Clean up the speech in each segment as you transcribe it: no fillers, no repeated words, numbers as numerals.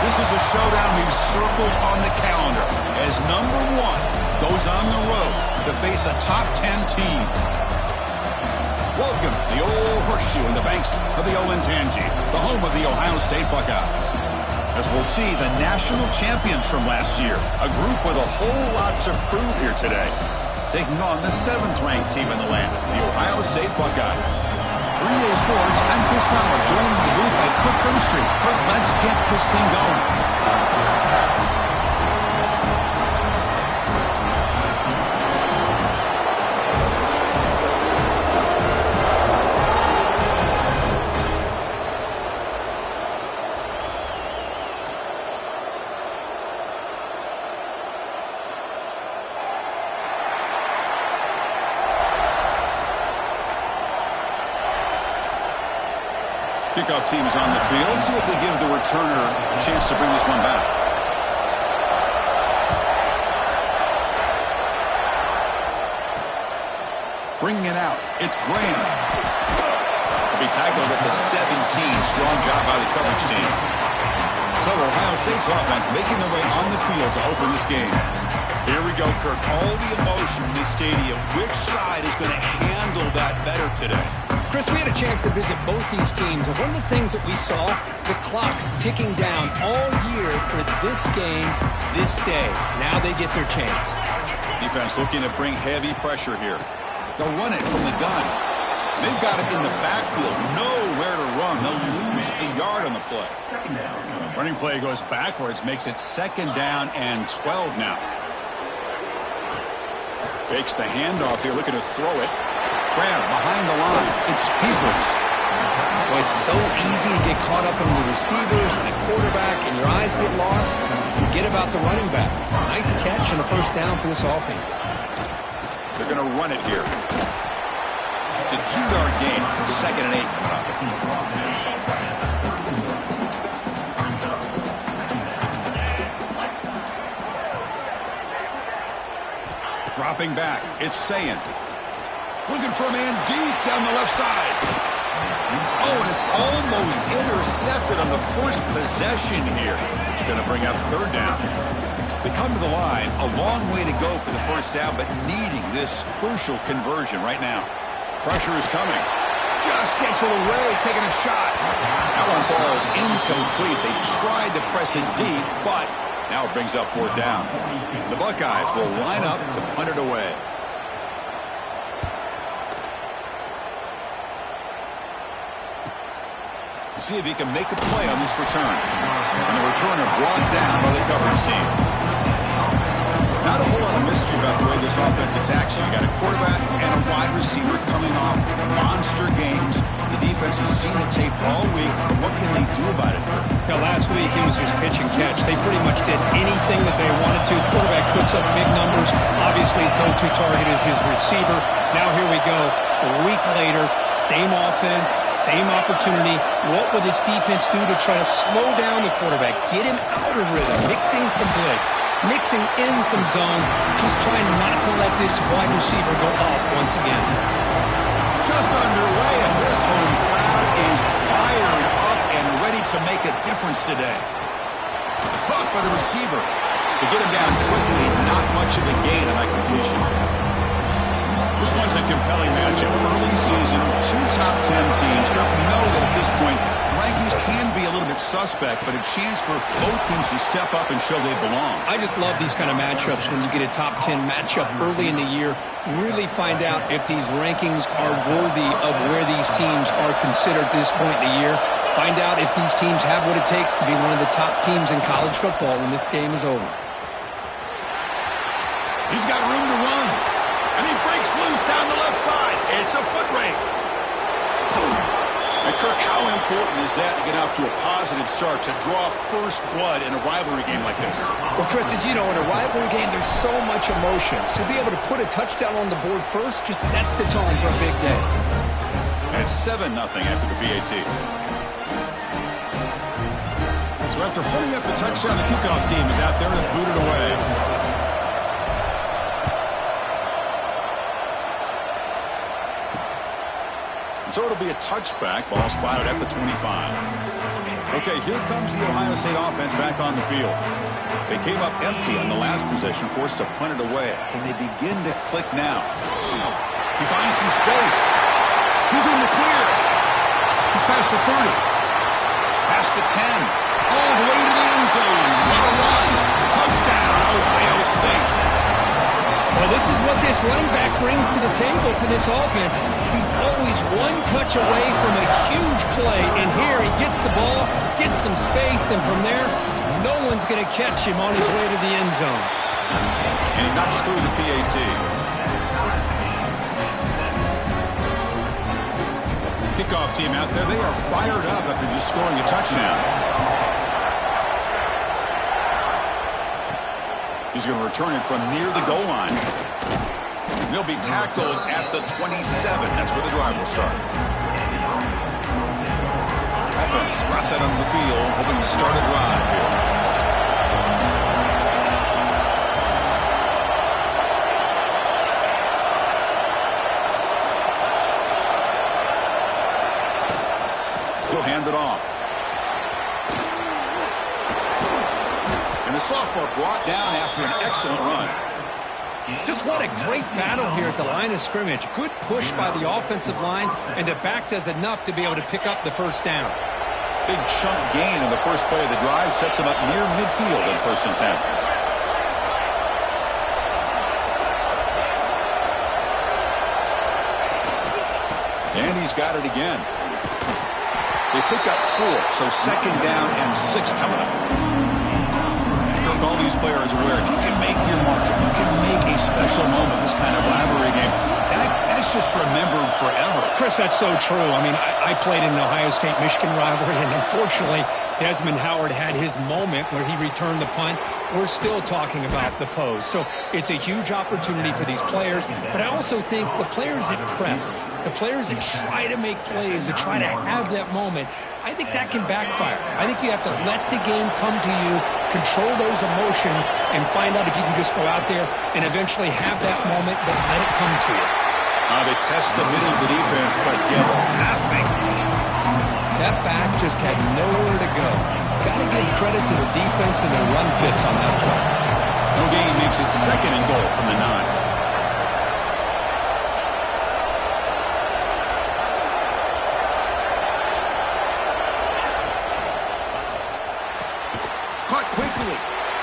This is a showdown we've circled on the calendar as number 1 goes on the road to face a top 10 team. Welcome to the old horseshoe in the banks of the Olentangy, the home of the Ohio State Buckeyes. As we'll see the national champions from last year, a group with a whole lot to prove here today, taking on the 7th-ranked team in the land, the Ohio State Buckeyes. For EA Sports, I'm Chris Fowler, joined in the booth by Kirk Hermstreet. Kirk, let's get this thing going. Kickoff team is on the field. Let's see if they give the returner a chance to bring this one back. Bringing it out. It's Graham. He'll be tackled at the 17. Strong job by the coverage team. So Ohio State's offense making their way on the field to open this game. Here we go, Kirk. All the emotion in this stadium. Which side is going to handle that better today? Chris, we had a chance to visit both these teams, and one of the things that we saw, the clock's ticking down all year for this game, this day. Now they get their chance. Defense looking to bring heavy pressure here. They'll run it from the gun. They've got it in the backfield. Nowhere to run. They'll lose a yard on the play. Running play goes backwards, makes it 2nd down and 12 now. Fakes the handoff here, looking to throw it. Graham behind the line. It's Peoples. Well, it's so easy to get caught up in the receivers and the quarterback, and your eyes get lost. Forget about the running back. Nice catch and a 1st down for this offense. They're going to run it here. It's a 2-yard gain. 2nd and 8 coming up. Dropping back. It's Sayin. Looking for a man deep down the left side. Oh, and it's almost intercepted on the first possession here. It's going to bring up 3rd down. They come to the line, a long way to go for the 1st down, but needing this crucial conversion right now. Pressure is coming. Just gets it away, taking a shot. That one falls incomplete. They tried to press it deep, but now it brings up 4th down. The Buckeyes will line up to punt it away. See if he can make a play on this return. And the returner brought down by the coverage team. Not a whole lot of mystery about the way this offense attacks you. You got a quarterback and a wide receiver coming off monster games. The defense has seen the tape all week, but what can they do about it? Now, last week, it was just pitch and catch. They pretty much did anything that they wanted to. Quarterback puts up big numbers. Obviously, his go-to target is his receiver. Now, here we go. A week later, same offense, same opportunity. What will this defense do to try to slow down the quarterback, get him out of rhythm, mixing some blitz, mixing in some zone, just trying not to let this wide receiver go off once again. Just underway, and this home crowd is fired up and ready to make a difference today. Caught by the receiver. To get him down quickly, not much of a gain on that completion. This one's a compelling matchup. Early season, 2 top 10 teams. We know that at this point, rankings can be a little bit suspect, but a chance for both teams to step up and show they belong. I just love these kind of matchups when you get a top 10 matchup early in the year. Really find out if these rankings are worthy of where these teams are considered at this point in the year. Find out if these teams have what it takes to be one of the top teams in college football when this game is over. He's got room to run. And he breaks loose down the left side. It's a foot race. And Kirk, how important is that to get off to a positive start, to draw first blood in a rivalry game like this? Well, Chris, as you know, in a rivalry game, there's so much emotion. So to be able to put a touchdown on the board first just sets the tone for a big day. And it's 7-0 after the BAT. So after putting up the touchdown, the kickoff team is out there to boot it away. So it'll be a touchback. Ball spotted at the 25. Okay, here comes the Ohio State offense back on the field. They came up empty on the last possession, forced to punt it away. And they begin to click now. He finds some space. He's in the clear. He's past the 30. Past the 10. All the way to the end zone. What a run. Touchdown, Ohio State. Well, this is what this running back brings to the table for this offense. He's always one touch away from a huge play. And here he gets the ball, gets some space, and from there, no one's going to catch him on his way to the end zone. And he knocks through the PAT. Kickoff team out there, they are fired up after just scoring a touchdown. He's going to return it from near the goal line. He'll be tackled at the 27. That's where the drive will start. Offense drops out onto the field, hoping to start a drive here. He'll hand it off. And the sophomore brought down after an excellent run. Just what a great battle here at the line of scrimmage. Good push by the offensive line, and the back does enough to be able to pick up the first down. Big chunk gain in the first play of the drive sets him up near midfield in 1st and 10. And he's got it again. They pick up 4, so 2nd down and 6 coming up. All these players are aware, if you can make your mark, if you can make a special moment, this kind of rivalry game, that's just remembered forever. Chris, that's so true. I mean, I played in the Ohio State-Michigan rivalry, and unfortunately, Desmond Howard had his moment where he returned the punt. We're still talking about the pose. So it's a huge opportunity for these players, but I also think the players that press, the players that try to make plays, that try to have that moment, I think that can backfire. I think you have to let the game come to you, control those emotions, and find out if you can just go out there and eventually have that moment, but let it come to you. They test the middle of the defense, but get nothing. That back just had nowhere to go. Got to give credit to the defense and their run fits on that play. No gain makes it 2nd and goal from the 9. Quickly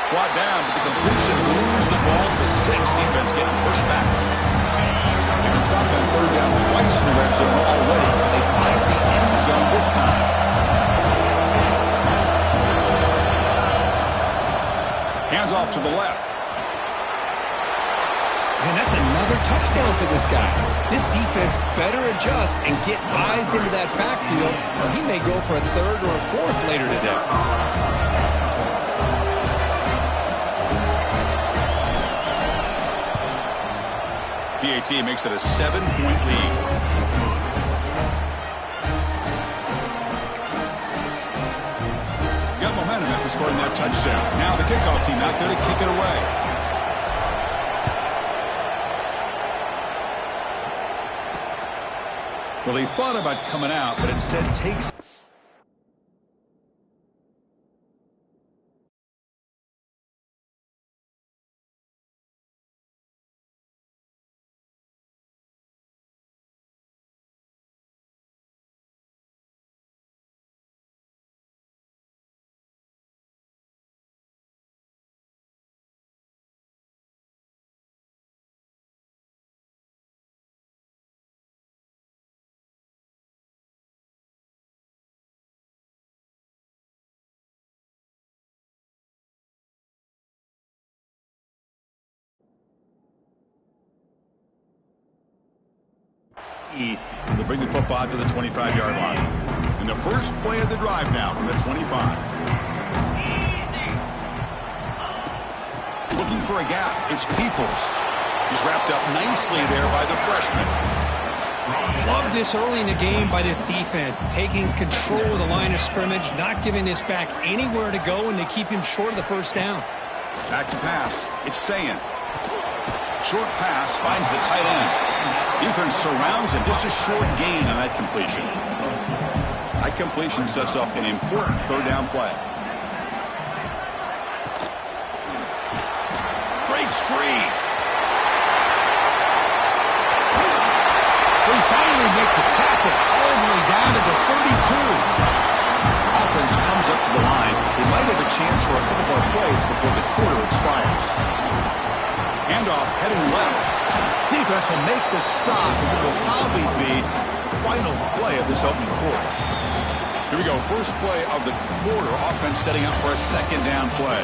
brought down, but the completion moves the ball to the 6. Defense getting pushed back. They've been stopped on 3rd down twice in the red zone already, but they find the end zone this time. Hands off to the left. And that's another touchdown for this guy. This defense better adjust and get eyes into that backfield, or he may go for a 3rd or a 4th later today. PAT makes it a 7-point lead. Got momentum after scoring that touchdown. Now the kickoff team out there to kick it away. Well, he thought about coming out, but instead takes and they'll bring the football out to the 25-yard line. And the first play of the drive now from the 25. Looking for a gap. It's Peoples. He's wrapped up nicely there by the freshman. Love this early in the game by this defense, taking control of the line of scrimmage, not giving this back anywhere to go, and to keep him short of the first down. Back to pass. It's Sayin. Short pass finds the tight end. Defense surrounds him. Just a short gain on that completion. I That completion sets up an important third down play. Breaks free. They finally make the tackle all the way down to the 32. Offense comes up to the line. They might have a chance for a couple more plays before the quarter expires. Handoff heading left. Defense will make the stop. It will probably be the final play of this opening quarter. Here we go. First play of the quarter. Offense setting up for a second down play.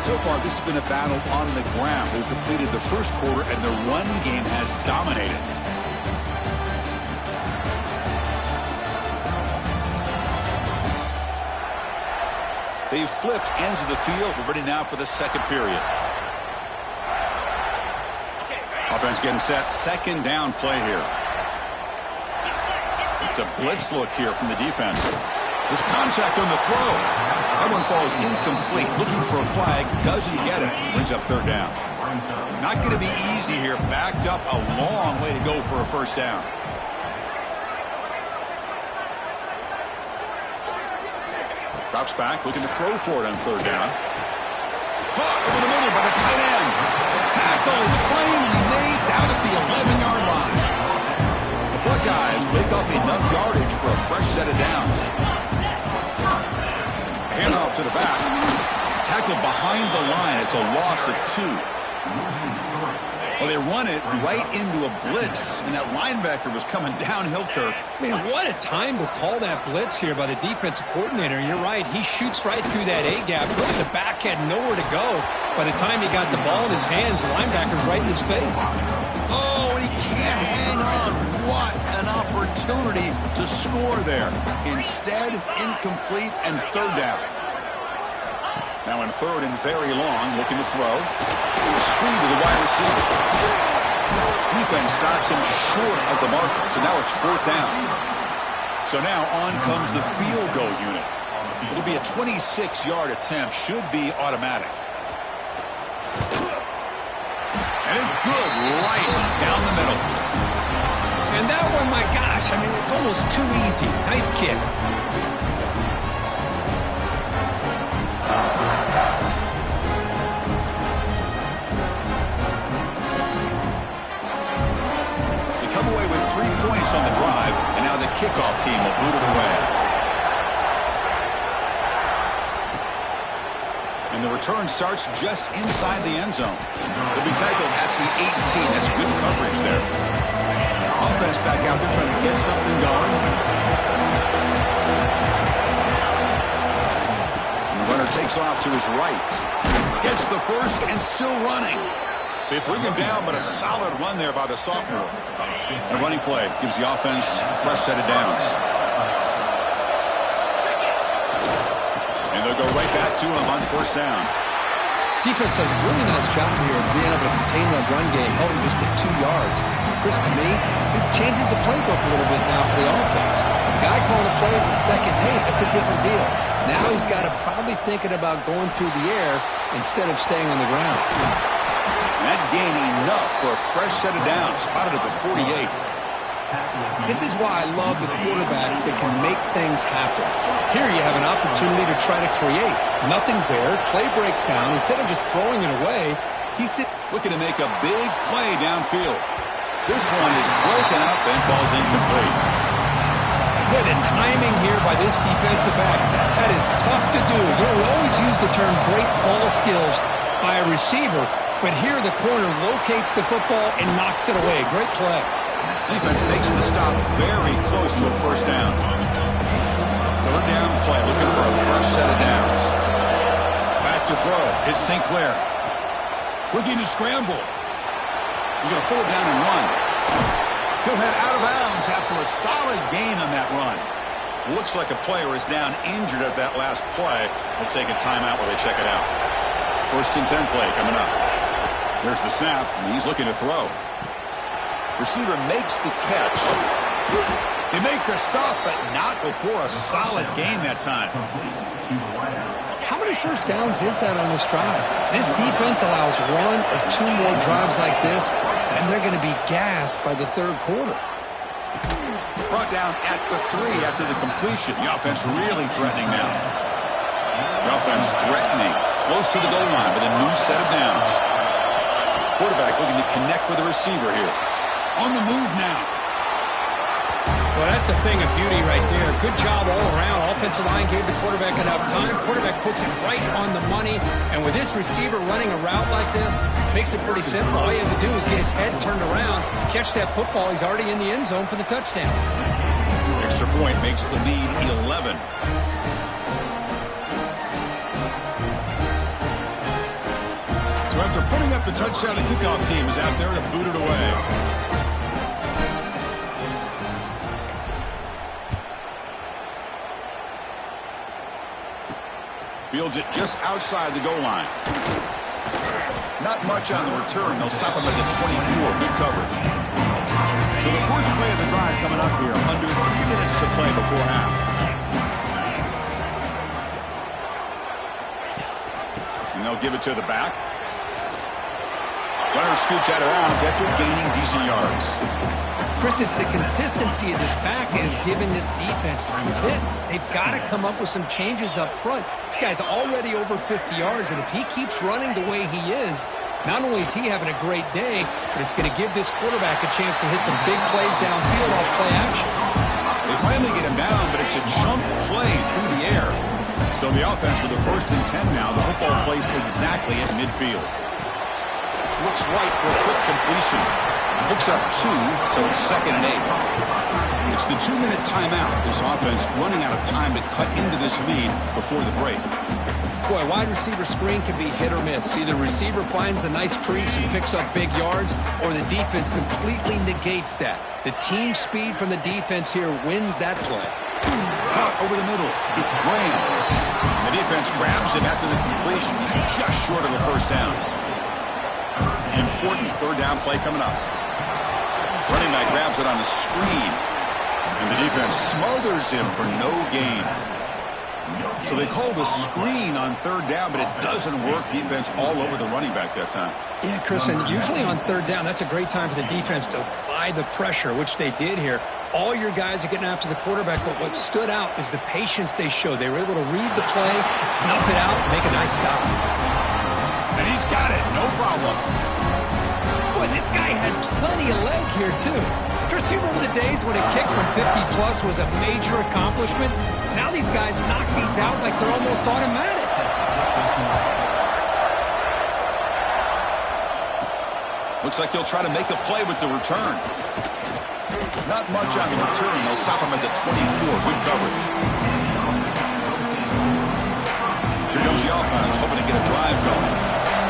So far, this has been a battle on the ground. They've completed the first quarter, and the run game has dominated. They've flipped ends of the field. We're ready now for the second period. Offense getting set. Second down play here. It's a blitz look here from the defense. There's contact on the throw. That one falls incomplete. Looking for a flag. Doesn't get it. Brings up third down. Not going to be easy here. Backed up a long way to go for a first down. Drops back, looking to throw for it on third down. Caught over the middle by the tight end. Tackle is finally made down at the 11-yard line. The Buckeyes make up enough yardage for a fresh set of downs. Handoff to the back. Tackle behind the line. It's a loss of 2. Well, they run it right into a blitz, and that linebacker was coming downhill, Kirk. Man, what a time to call that blitz here by the defensive coordinator. You're right. He shoots right through that A-gap. Really, the back had nowhere to go. By the time he got the ball in his hands, the linebacker's right in his face. Oh, and he can't hang on. What an opportunity to score there. Instead, incomplete and third down. Now in third and very long, looking to throw. Screen to the wide receiver. Defense stops him short of the marker, so now it's fourth down. So now on comes the field goal unit. It'll be a 26-yard attempt, should be automatic. And it's good right down the middle. And that one, my gosh, I mean, it's almost too easy. Nice kick. Come away with 3 points on the drive, and now the kickoff team will boot it away. And the return starts just inside the end zone. They'll be tackled at the 18. That's good coverage there. Offense back out there trying to get something going. And the runner takes off to his right. Gets the first and still running. They bring him down, but a solid run there by the sophomore. A running play gives the offense a fresh set of downs. And they'll go right back to him on first down. Defense does a really nice job here of being able to contain that run game, held him just at 2 yards. This, to me, this changes the playbook a little bit now for the offense. The guy calling the plays at second and 8, that's a different deal. Now he's got to probably thinking about going through the air instead of staying on the ground. That gain enough for a fresh set of downs, spotted at the 48. This is why I love the quarterbacks that can make things happen. Here you have an opportunity to try to create. Nothing's there. Play breaks down. Instead of just throwing it away, he's looking to make a big play downfield. This one is broken up and falls incomplete. Boy, the timing here by this defensive back, that is tough to do. You know, we always use the term great ball skills by a receiver, but here the corner locates the football and knocks it away. Great play. Defense makes the stop very close to a first down. Third down play, looking for a fresh set of downs. Back to throw. It's St. Clair. Looking to scramble. He's going to pull it down and run. He'll head out of bounds after a solid gain on that run. Looks like a player is down injured at that last play. We'll take a timeout while they check it out. First and 10 play coming up. There's the snap, and he's looking to throw. Receiver makes the catch. They make the stop, but not before a solid gain that time. How many first downs is that on this drive? This defense allows 1 or 2 more drives like this, and they're going to be gassed by the third quarter. Brought down at the 3 after the completion. The offense really threatening now. The offense threatening close to the goal line with a new set of downs. Quarterback looking to connect with the receiver here. On the move now. Well, that's a thing of beauty right there. Good job all around. Offensive line gave the quarterback enough time. Quarterback puts it right on the money. And with this receiver running a route like this, makes it pretty simple. All you have to do is get his head turned around, catch that football. He's already in the end zone for the touchdown. Extra point makes the lead 11. So after putting up the touchdown, the kickoff team is out there to boot it away. Fields it just outside the goal line. Not much on the return. They'll stop him at the 24. Good coverage. So the first play of the drive coming up here. Under 3 minutes to play before half. And they'll give it to the back. Runner scoots out of bounds after gaining decent yards. Chris, it's the consistency of this back is giving this defense fits. They've got to come up with some changes up front. This guy's already over 50 yards, and if he keeps running the way he is, not only is he having a great day, but it's going to give this quarterback a chance to hit some big plays downfield off play action. They finally get him down, but it's a chunk play through the air. So the offense with the 1st and 10 now. The football placed exactly at midfield. Looks right for a quick completion. Picks up 2, so it's 2nd and 8. It's the 2-minute timeout. This offense running out of time to cut into this lead before the break. Boy, wide receiver screen can be hit or miss. Either receiver finds a nice crease and picks up big yards, or the defense completely negates that. The team speed from the defense here wins that play. Caught over the middle. It's Graham. The defense grabs him after the completion. He's just short of a first down. Important 3rd down play coming up. Running back grabs it on the screen. And the defense smothers him for no gain. So they call the screen on 3rd down, but it doesn't work. Defense all over the running back that time. Yeah, Chris, and usually on 3rd down, that's a great time for the defense to apply the pressure, which they did here. All your guys are getting after the quarterback, but what stood out is the patience they showed. They were able to read the play, snuff it out, and make a nice stop. And he's got it. No problem. Boy, this guy had plenty of leg here, too. Chris, you remember the days when a kick from 50-plus was a major accomplishment? Now these guys knock these out like they're almost automatic. Looks like he'll try to make a play with the return. Not much on the return. They'll stop him at the 24. Good coverage. Here comes the offense, hoping to get a drive going.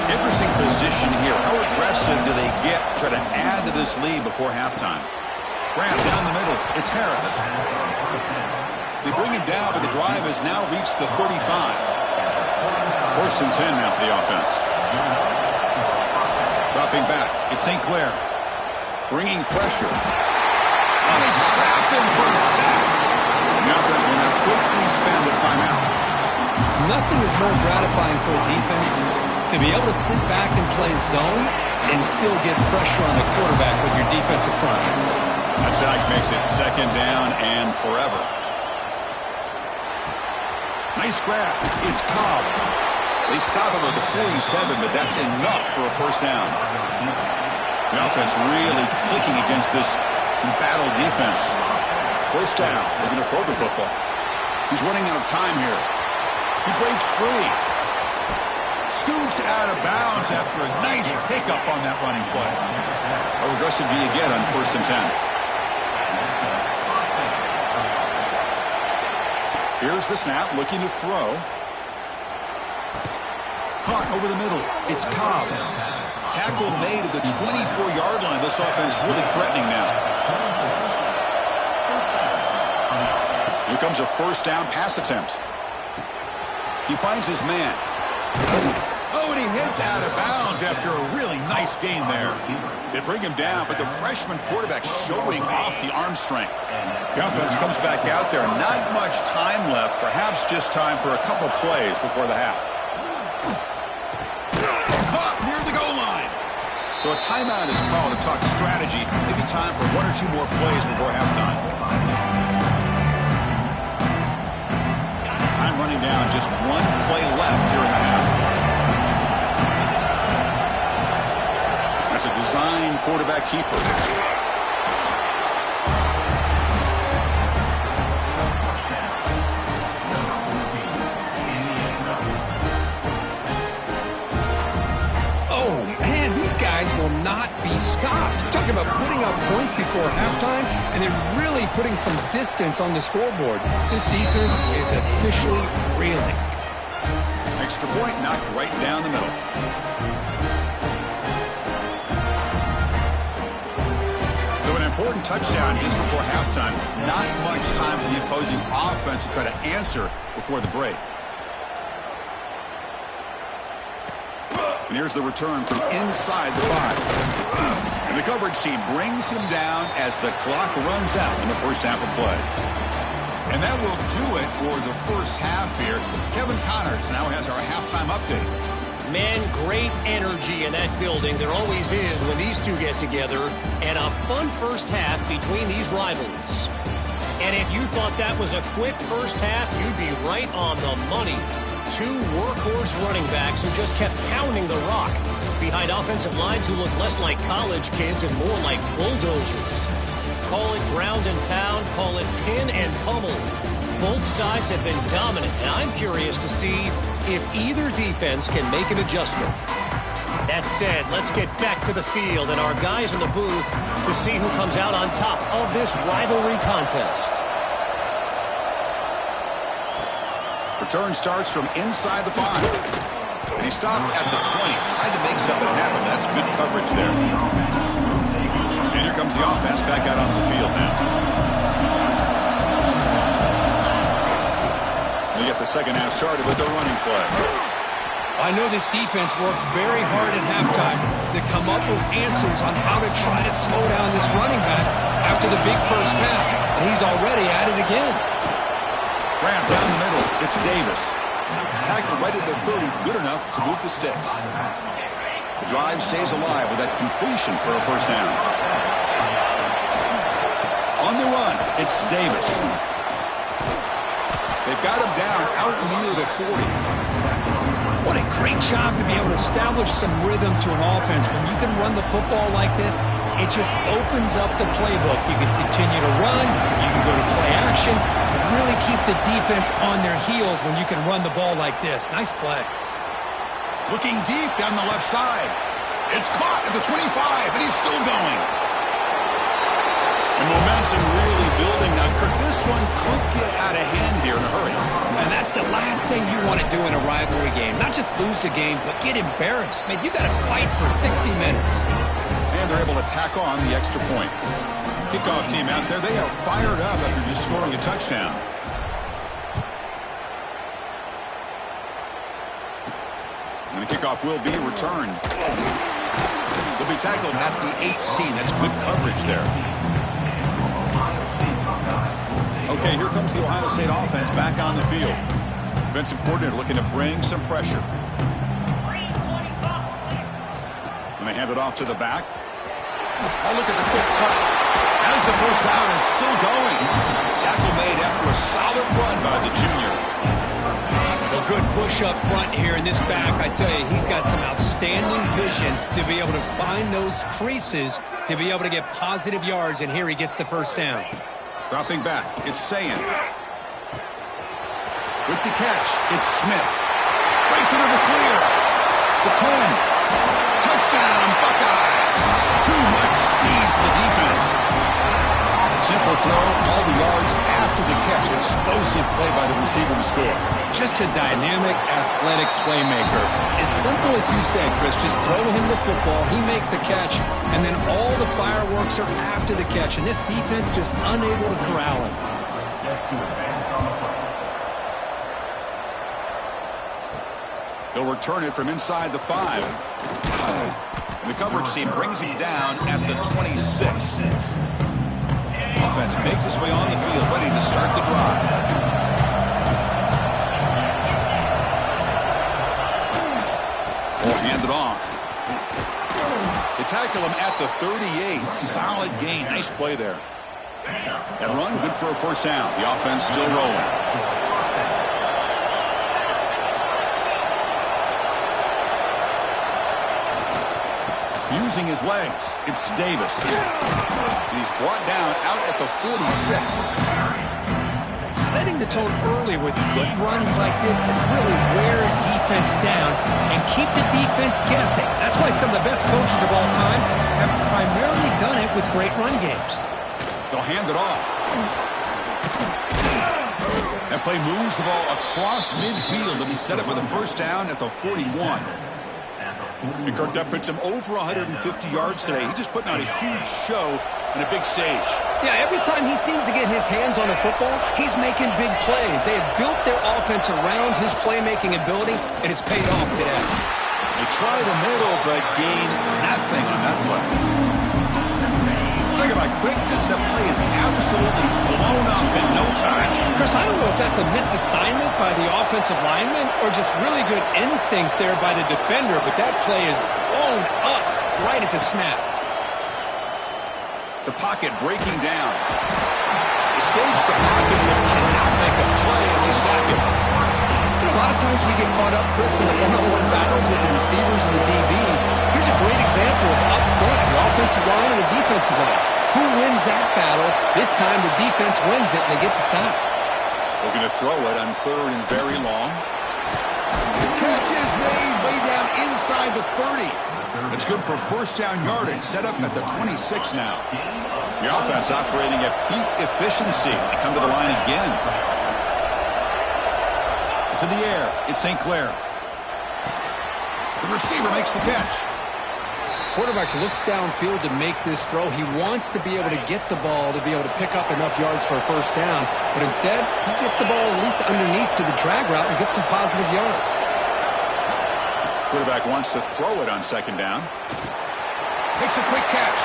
Interesting position here. How aggressive do they get to try to add to this lead before halftime? Graham down the middle. It's Harris. They bring him down, but the drive has now reached the 35. 1st and 10 now for the offense. Dropping back. It's St. Clair. Bringing pressure. Oh, they trap him for a sack. The offense will now quickly spend the timeout. Nothing is more gratifying for a defense to be able to sit back and play zone and still get pressure on the quarterback with your defensive front. That sack makes it 2nd down and forever. Nice grab. It's Cobb. They stop him at the 47, but that's enough for a first down. The offense really clicking against this battle defense. First down. They're going to throw the football. He's running out of time here. He breaks free. Scoots out of bounds after a nice pickup on that running play. How aggressive do you get on 1st and 10? Here's the snap, looking to throw. Caught over the middle. It's Cobb. Tackle made at the 24-yard line. This offense really threatening now. Here comes a first down pass attempt. He finds his man. Oh, and he hits out of bounds after a really nice gain there. They bring him down, but the freshman quarterback showing off the arm strength. The offense comes back out there. Not much time left. Perhaps just time for a couple plays before the half. Caught near the goal line. So So a timeout is called to talk strategy. Maybe time for one or two more plays before halftime. Time running down, just one play left here in the half. That's a design quarterback keeper. Will not be stopped. Talking about putting up points before halftime and then really putting some distance on the scoreboard. This defense is officially reeling. Extra point knocked right down the middle. So an important touchdown just before halftime. Not much time for the opposing offense to try to answer before the break. And here's the return from inside the 5. And the coverage team brings him down as the clock runs out in the first half of play. And that will do it for the first half here. Kevin Connors now has our halftime update. Man, great energy in that building. There always is when these two get together. And a fun first half between these rivals. And if you thought that was a quick first half, you'd be right on the money. Two workhorse running backs who just kept pounding the rock behind offensive lines who look less like college kids and more like bulldozers. Call it ground and pound, call it pin and pummel. Both sides have been dominant, and I'm curious to see if either defense can make an adjustment. That said, let's get back to the field and our guys in the booth to see who comes out on top of this rivalry contest. Return starts from inside the 5. And he stopped at the 20. Tried to make something happen. That's good coverage there. And here comes the offense back out onto the field now. We get the second half started with the running play. I know this defense worked very hard at halftime to come up with answers on how to try to slow down this running back after the big first half. And he's already at it again. Grab down the middle. It's Davis. Tackle right at the 30. Good enough to move the sticks. The drive stays alive with that completion for a first down. On the run, it's Davis. They've got him down out near the 40. What a great job to be able to establish some rhythm to an offense. When you can run the football like this, it just opens up the playbook. You can continue to run. You can go to play action. You really keep the defense on their heels when you can run the ball like this. Nice play. Looking deep down the left side. It's caught at the 25, and he's still going. And momentum really building. Now, Kirk, this one could get out of hand here in a hurry. And that's the last thing you want to do in a rivalry game. Not just lose the game, but get embarrassed. Man, you got to fight for 60 minutes. And they're able to tack on the extra point. Kickoff team out there, they are fired up after just scoring a touchdown. And the kickoff will be returned. They'll be tackled at the 18. That's good coverage there. Okay, here comes the Ohio State offense back on the field. Defensive coordinator looking to bring some pressure. And they hand it off to the back. Oh, look at the quick cut. As the first down is still going. Tackle made after a solid run by the junior. A good push up front here in this back. I tell you, he's got some outstanding vision to be able to find those creases, to be able to get positive yards, and here he gets the first down. Dropping back, it's Sayin. With the catch, it's Smith. Breaks into the clear. The 10. Touchdown, Buckeyes. Too much speed for the defense. Simple throw, all the yards after the catch. Explosive play by the receiver to score. Just a dynamic, athletic playmaker. As simple as you said, Chris, just throw him the football, he makes a catch, and then all the fireworks are after the catch, and this defense just unable to corral him. They'll return it from inside the 5. And the coverage team brings him down at the 26. Offense makes its way on the field, ready to start the drive. Will hand it off. It's tackle him at the 38. Solid gain. Nice play there. That run, good for a first down. The offense still rolling. Using his legs, it's Davis. He's brought down out at the 46. Setting the tone early with good runs like this can really wear a defense down and keep the defense guessing. That's why some of the best coaches of all time have primarily done it with great run games. They'll hand it off. That play moves the ball across midfield to be set up with a first down at the 41. And Kirk, that puts him over 150 yards today. He's just putting on a huge show on a big stage. Yeah, every time he seems to get his hands on the football, he's making big plays. They have built their offense around his playmaking ability, and it's paid off today. They try the middle, but gain nothing on that play. Talking about quickness, that play is absolutely blown up in no time. Chris, I don't know if that's a misassignment by the offensive lineman or just really good instincts there by the defender, but that play is blown up right at the snap. The pocket breaking down. Escapes the pocket but cannot make a play, and they sack him. A lot of times we get caught up, Chris, in the one-on-one battles with the receivers and the DBs. Here's a great example of up front, the offensive line and the defensive line. Who wins that battle? This time the defense wins it, and they get the sack. Looking to throw it on third and very long. The catch is made way down inside the 30. It's good for first down yardage, set up at the 26 now. The offense operating at peak efficiency. They come to the line again. To the air, it's St. Clair. The receiver makes the catch. Quarterback looks downfield to make this throw. He wants to be able to get the ball to be able to pick up enough yards for a first down. But instead, he gets the ball at least underneath to the drag route and gets some positive yards. Quarterback wants to throw it on second down. Makes a quick catch.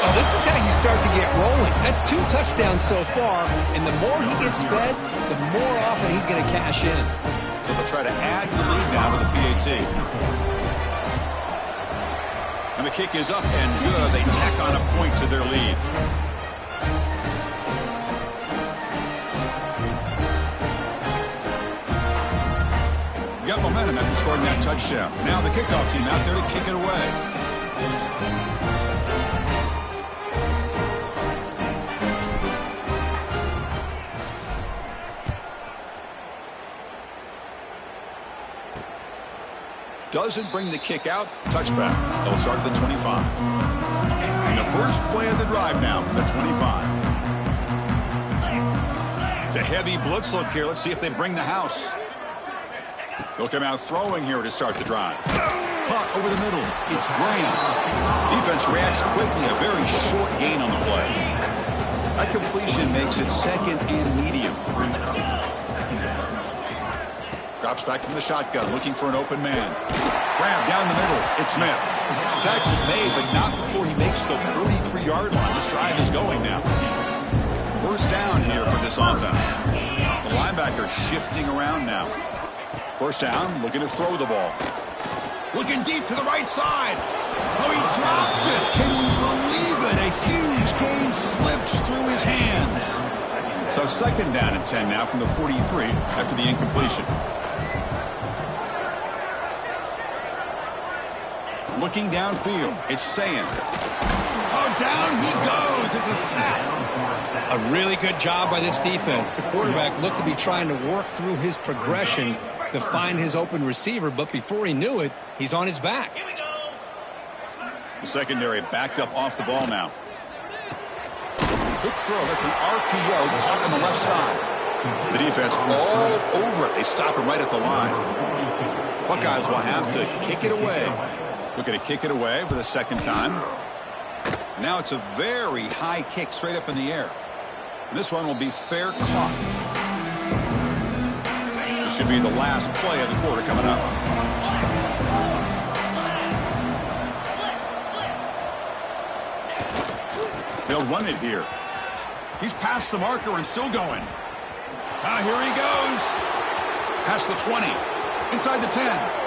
Oh, this is how you start to get rolling. That's 2 touchdowns so far, and the more he gets fed, the more often he's going to cash in. They'll try to add the lead down to the PAT. And the kick is up and good. They tack on a point to their lead. You got momentum after scoring that touchdown. Now the kickoff team out there to kick it away. Doesn't bring the kick out. Touchback. They'll start at the 25. And the first play of the drive now from the 25. It's a heavy blitz look here. Let's see if they bring the house. They'll come out throwing here to start the drive. Caught over the middle. It's Graham. Defense reacts quickly. A very short gain on the play. That completion makes it second and medium. Drops back from the shotgun, looking for an open man. Graham down the middle. It's Smith. Tackle's made, but not before he makes the 33-yard line. This drive is going now. First down here for this offense. The linebacker shifting around now. First down, looking to throw the ball. Looking deep to the right side. Oh, he dropped it. Can you believe it? A huge gain slips through his hands. So second down and 10 now from the 43 after the incompletion. Looking downfield, it's Sand. Oh, down he goes. It's a sack. A really good job by this defense. The quarterback looked to be trying to work through his progressions to find his open receiver, but before he knew it, he's on his back. The secondary backed up off the ball now. Quick throw. That's an RPO caught on the left side. The defense all over it. They stop him right at the line. Buckeyes will have to kick it away. Looking to kick it away for the second time. Now it's a very high kick straight up in the air. And this one will be fair caught. This should be the last play of the quarter coming up. They'll run it here. He's past the marker and still going. Ah, here he goes. Past the 20. Inside the 10.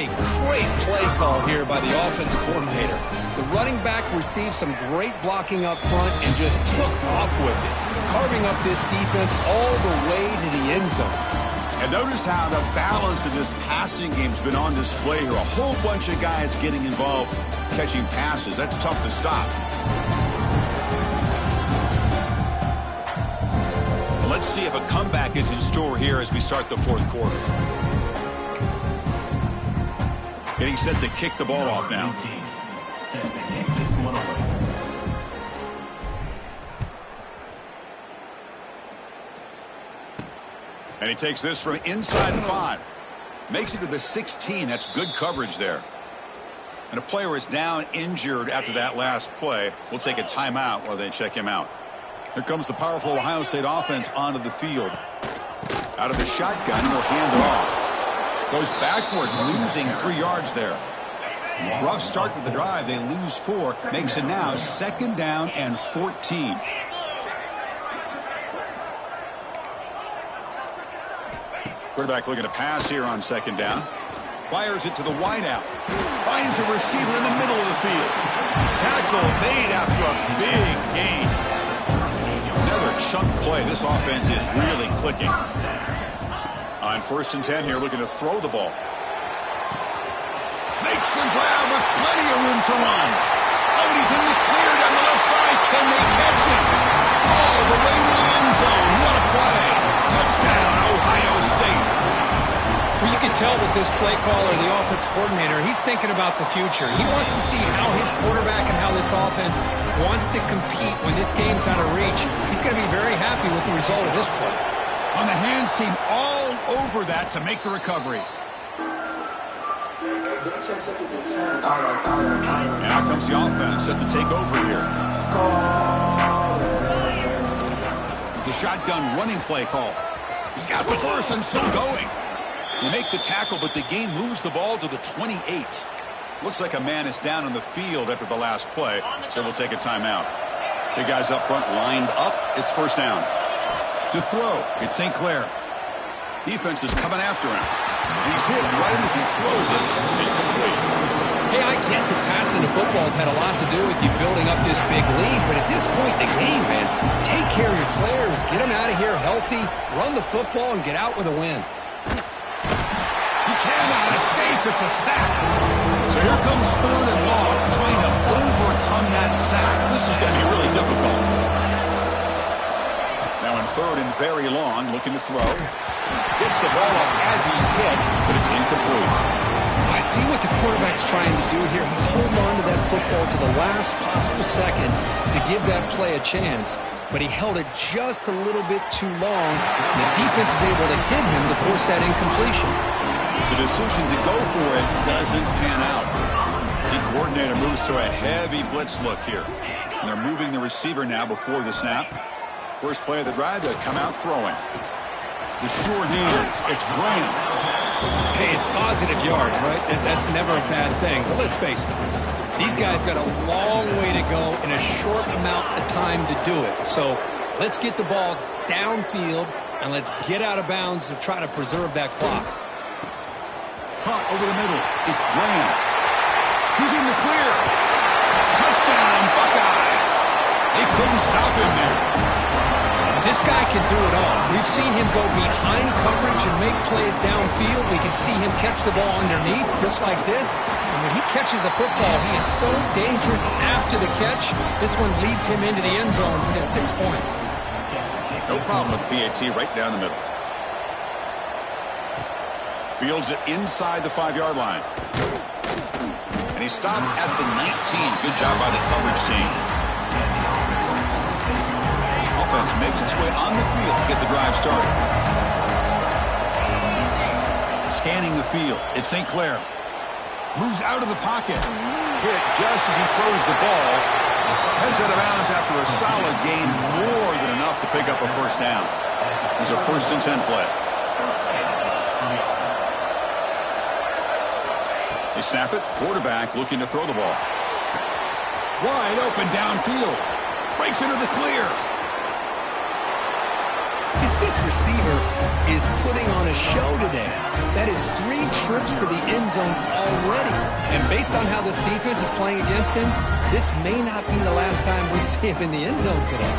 a great play call here by the offensive coordinator. The running back received some great blocking up front and just took off with it, carving up this defense all the way to the end zone. And notice how the balance of this passing game's been on display here. A whole bunch of guys getting involved catching passes. That's tough to stop. Well, let's see if a comeback is in store here as we start the fourth quarter. Getting set to kick the ball off now. And he takes this from inside 5. Makes it to the 16. That's good coverage there. And a player is down injured after that last play. We'll take a timeout while they check him out. Here comes the powerful Ohio State offense onto the field. Out of the shotgun, he'll hand it off. Goes backwards, losing 3 yards there. Rough start with the drive. They lose 4. Makes it now 2nd down and 14. Quarterback looking to pass here on 2nd down. Fires it to the wideout. Finds a receiver in the middle of the field. Tackle made after a big gain. Another chunk play. This offense is really clicking. On 1st and 10 here, looking to throw the ball. Makes the grab with plenty of room to run. Oh, and he's in the clear down the left side. Can they catch him? All the way to the end zone. What a play. Touchdown, Ohio State. Well, you can tell with this play caller, the offense coordinator, he's thinking about the future. He wants to see how his quarterback and how this offense wants to compete when this game's out of reach. He's going to be very happy with the result of this play. On the hands team all over that to make the recovery. And out comes the offense set to take over here. The shotgun running play call. He's got the first and still going. They make the tackle, but the game moves the ball to the 28. Looks like a man is down on the field after the last play, so we'll take a timeout. Big guys up front lined up. It's 1st down. To throw, it's St. Clair. Defense is coming after him. He's hit right as he throws it. It's complete. Hey, I get the passing of football's had a lot to do with you building up this big lead, but at this point in the game, man, take care of your players, get them out of here healthy, run the football, and get out with a win. He cannot escape. It's a sack. So here comes 3rd and long, trying to overcome that sack. This is going to be really difficult. Now in 3rd and very long, looking to throw. Gets the ball up as he's hit, but it's incomplete. I see what the quarterback's trying to do here. He's holding on to that football to the last possible second to give that play a chance. But he held it just a little bit too long. The defense is able to hit him to force that incompletion. The decision to go for it doesn't pan out. The coordinator moves to a heavy blitz look here. And they're moving the receiver now before the snap. First play of the drive, they come out throwing. The sure hands, it's Graham. Hey, it's positive yards, right? That's never a bad thing. But let's face it, these guys got a long way to go in a short amount of time to do it. So let's get the ball downfield and let's get out of bounds to try to preserve that clock. Caught over the middle. It's Graham. He's in the clear. Touchdown, Buckeyes. They couldn't stop him there. This guy can do it all. We've seen him go behind coverage and make plays downfield. We can see him catch the ball underneath, just like this. And when he catches a football, he is so dangerous after the catch. This one leads him into the end zone for the 6 points. No problem with PAT right down the middle. Fields it inside the 5-yard line. And he stopped at the 19. Good job by the coverage team. Offense makes its way on the field to get the drive started. Scanning the field, it's St. Clair. Moves out of the pocket. Hit just as he throws the ball. Heads out of bounds after a solid gain, more than enough to pick up a 1st down. It's a 1st and 10 play. They snap it. Quarterback looking to throw the ball. Wide open downfield. Breaks into the clear. This receiver is putting on a show today. That is 3 trips to the end zone already. And based on how this defense is playing against him, this may not be the last time we see him in the end zone today.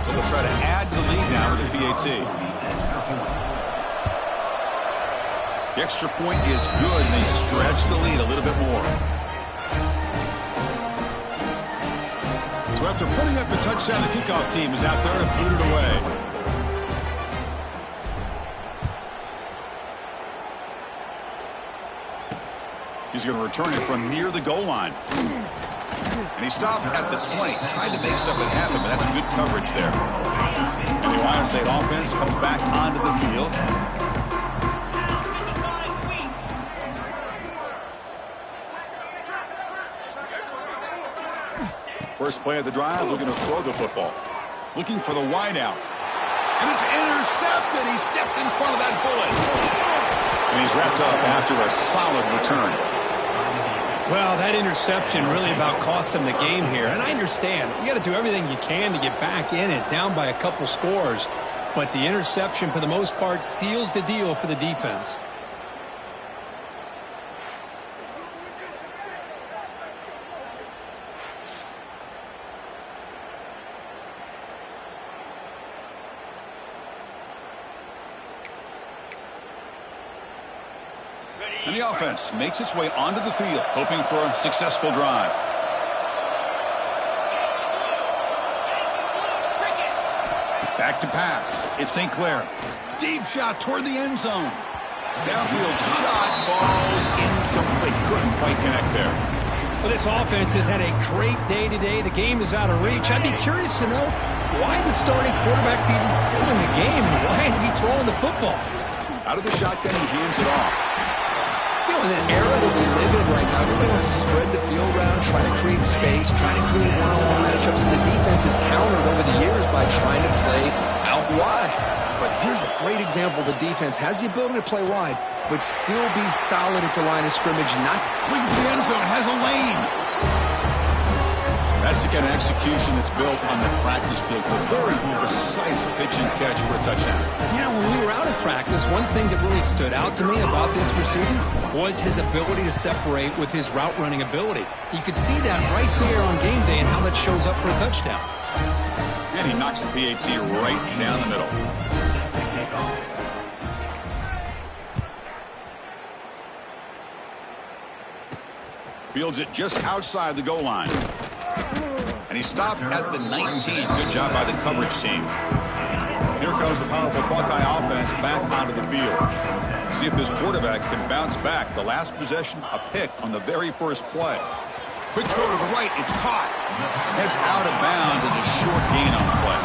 So they'll try to add to the lead now with the PAT. The extra point is good, and they stretch the lead a little bit more. So after putting up a touchdown, the kickoff team is out there and boot it away. He's going to return it from near the goal line. And he stopped at the 20, tried to make something happen, but that's good coverage there. And the Ohio State offense comes back onto the field. First play of the drive, looking to throw the football. Looking for the wide out. And it's intercepted. He stepped in front of that bullet. And he's wrapped up after a solid return. Well, that interception really about cost him the game here. And I understand. You got to do everything you can to get back in it, down by a couple scores. But the interception, for the most part, seals the deal for the defense. And the offense makes its way onto the field, hoping for a successful drive. Back to pass. It's St. Clair. Deep shot toward the end zone. Downfield shot falls incomplete. Couldn't quite connect there. Well, this offense has had a great day today. The game is out of reach. I'd be curious to know why the starting quarterback's even still in the game, and why is he throwing the football? Out of the shotgun, he hands it off. In an era that we live in right now, everybody wants to spread the field around, try to create space, try to create one-on-one matchups, and the defense has countered over the years by trying to play out wide. But here's a great example. The defense has the ability to play wide, but still be solid at the line of scrimmage, not looking for the end zone, has a lane. That's the kind of execution that's built on the practice field for very precise pitch and catch for a touchdown. Yeah, when we were out of practice, one thing that really stood out to me about this receiver was his ability to separate with his route running ability. You could see that right there on game day and how that shows up for a touchdown. And he knocks the PAT right down the middle. Fields it just outside the goal line. And he stopped at the 19. Good job by the coverage team. Here comes the powerful Buckeye offense back onto the field. See if this quarterback can bounce back. The last possession, a pick on the very first play. Quick throw to the right. It's caught. Heads out of bounds as a short gain on the play.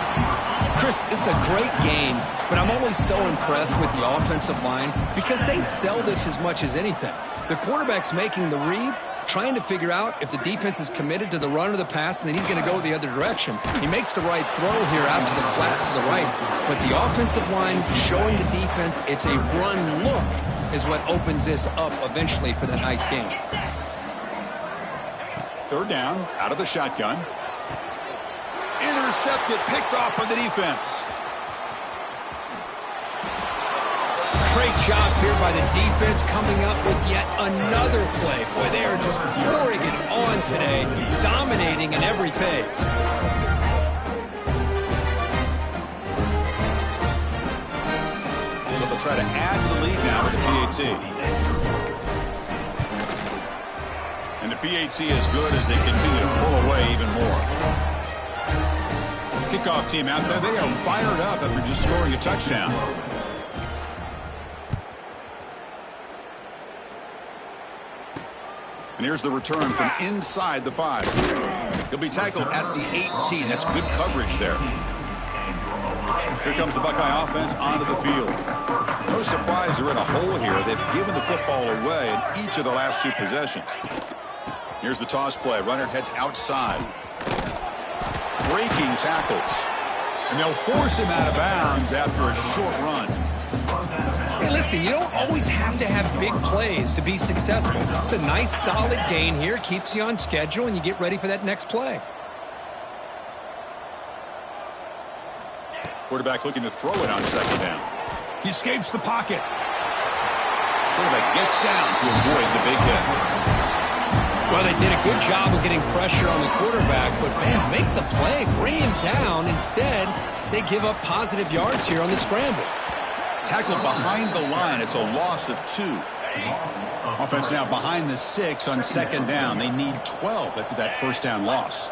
Chris, this is a great game, but I'm always so impressed with the offensive line because they sell this as much as anything. The quarterback's making the read, trying to figure out if the defense is committed to the run or the pass, and then he's going to go the other direction. He makes the right throw here out to the flat to the right, but the offensive line showing the defense it's a run look is what opens this up eventually for the nice game. Third down, out of the shotgun. Intercepted, picked off by the defense. Great job here by the defense coming up with yet another play. Boy, they are just pouring it on today, dominating in every phase. So they'll try to add to the lead now with the PAT. And the PAT is good as they continue to pull away even more. Kickoff team out there, they are fired up after just scoring a touchdown. And here's the return from inside the 5. He'll be tackled at the 18. That's good coverage there. Here comes the Buckeye offense onto the field. No surprise they're in a hole here. They've given the football away in each of the last 2 possessions. Here's the toss play. Runner heads outside. Breaking tackles. And they'll force him out of bounds after a short run. Hey, listen, you don't always have to have big plays to be successful. It's a nice, solid gain here. Keeps you on schedule, and you get ready for that next play. Quarterback looking to throw it on second down. He escapes the pocket. Quarterback gets down to avoid the big hit. Well, they did a good job of getting pressure on the quarterback, but, man, make the play, bring him down. Instead, they give up positive yards here on the scramble. Tackled behind the line. It's a loss of 2. Offense now behind the 6 on second down. They need 12 after that first down loss.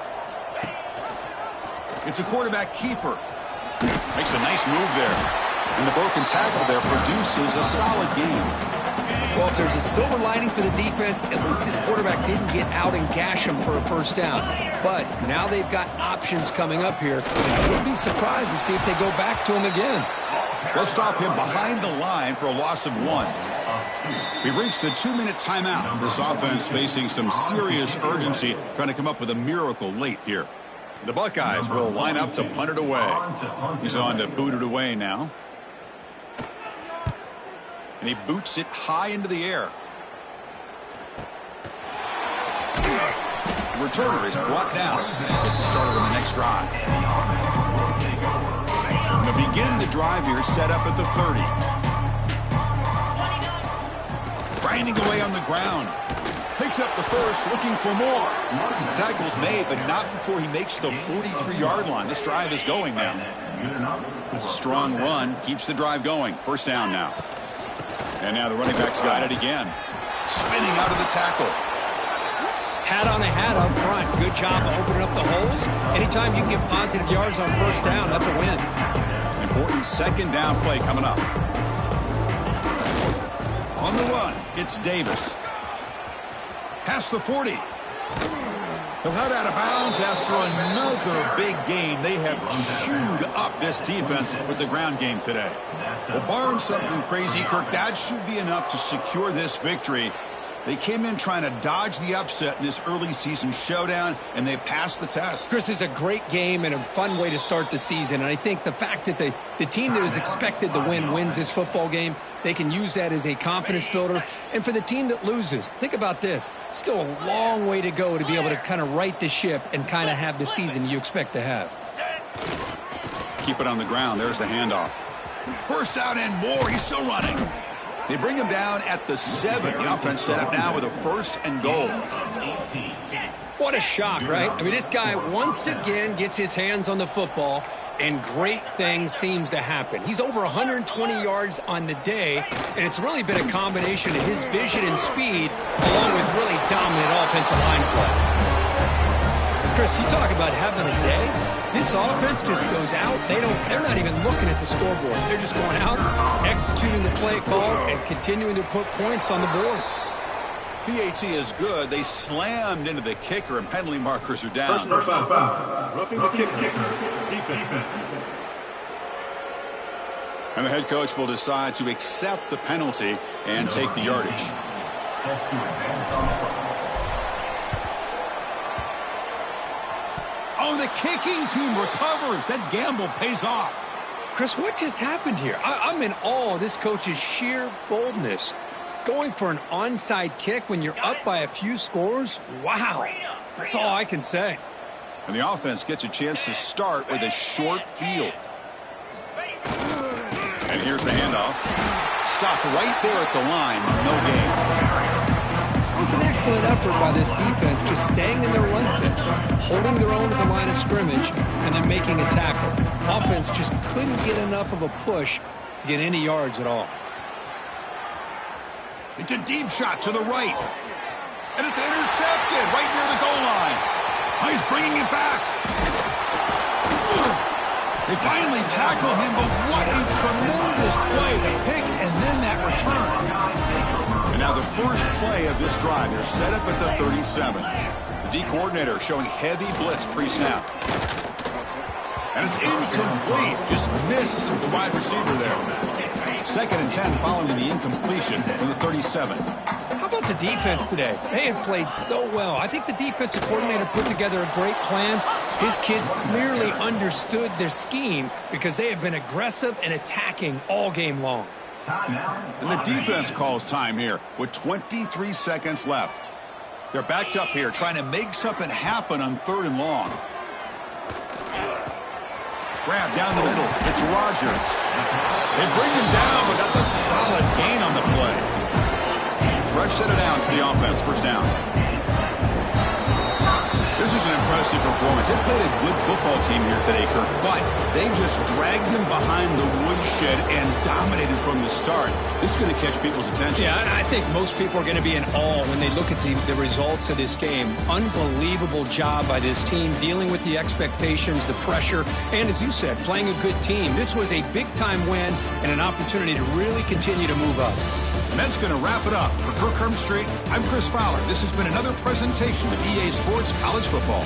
It's a quarterback keeper. Makes a nice move there. And the broken tackle there produces a solid game. Well, if there's a silver lining for the defense, at least this quarterback didn't get out and gash him for a first down. But now they've got options coming up here. I wouldn't be surprised to see if they go back to him again. They'll stop him behind the line for a loss of 1. We've reached the 2-minute timeout. This offense facing some serious urgency, trying to come up with a miracle late here. The Buckeyes will line up to punt it away. He's on to boot it away now. And he boots it high into the air. The returner is brought down. Gets a starter on the next drive. To begin the drive here, set up at the 30. Grinding away on the ground. Picks up the first, looking for more. Tackle's made, but not before he makes the 43-yard line. This drive is going now. It's a strong run, keeps the drive going. First down now. And now the running back's got it again. Spinning out of the tackle. Hat on a hat up front. Good job of opening up the holes. Anytime you can get positive yards on first down, that's a win. Important second down play coming up. On the run, it's Davis. Past the 40. They'll head out of bounds after another big game. They have chewed up this defense with the ground game today. Well, barring something crazy, Kirk, that should be enough to secure this victory. They came in trying to dodge the upset in this early season showdown, and they passed the test. Chris, is a great game and a fun way to start the season. And I think the fact that the team that is expected to win wins this football game, they can use that as a confidence builder. And for the team that loses, think about this. Still a long way to go to be able to kind of right the ship and kind of have the season you expect to have. Keep it on the ground. There's the handoff. First down and more. He's still running. They bring him down at the 7. The offense set up now with a first and goal. What a shock, right? I mean, this guy once again gets his hands on the football, and great things seems to happen. He's over 120 yards on the day, and it's really been a combination of his vision and speed along with really dominant offensive line play. Chris, you talk about having a day. This offense just goes out. They're not even looking at the scoreboard. They're just going out, executing the play call, and continuing to put points on the board. PAT is good. They slammed into the kicker, and penalty markers are down. First foul. Roughing the kicker. Defense. And the head coach will decide to accept the penalty and take the yardage. Oh, the kicking team recovers. That gamble pays off. Chris, what just happened here? I'm in awe of this coach's sheer boldness. Going for an onside kick when you're up by a few scores? Wow. That's all I can say. And the offense gets a chance to start with a short field. And here's the handoff. Stopped right there at the line. No gain. It was an excellent effort by this defense, just staying in their run fits, holding their own at the line of scrimmage, and then making a tackle. Offense just couldn't get enough of a push to get any yards at all. It's a deep shot to the right. And it's intercepted right near the goal line. Oh, he's bringing it back. They finally tackle him, but what a tremendous play. The pick and then that return. And now the first play of this drive. They're set up at the 37. The D coordinator showing heavy blitz pre-snap. And it's incomplete. Just missed the wide receiver there. Second and 10 following the incompletion from the 37. How about the defense today? They have played so well. I think the defensive coordinator put together a great plan. His kids clearly understood their scheme because they have been aggressive and attacking all game long. And the defense calls time here with 23 seconds left. They're backed up here trying to make something happen on 3rd and long. Grab down the middle. It's Rodgers. They bring him down, but that's a solid gain on the play. Fresh set of downs for the offense. 1st down. This is an impressive performance. They played a good football team here today, Kirk, but they just dragged them behind the woodshed and dominated from the start. This is going to catch people's attention. Yeah, I think most people are going to be in awe when they look at the results of this game. Unbelievable job by this team, dealing with the expectations, the pressure, and as you said, playing a good team. This was a big-time win and an opportunity to really continue to move up. And that's going to wrap it up. For Kirk Street, I'm Chris Fowler. This has been another presentation of EA Sports College Football.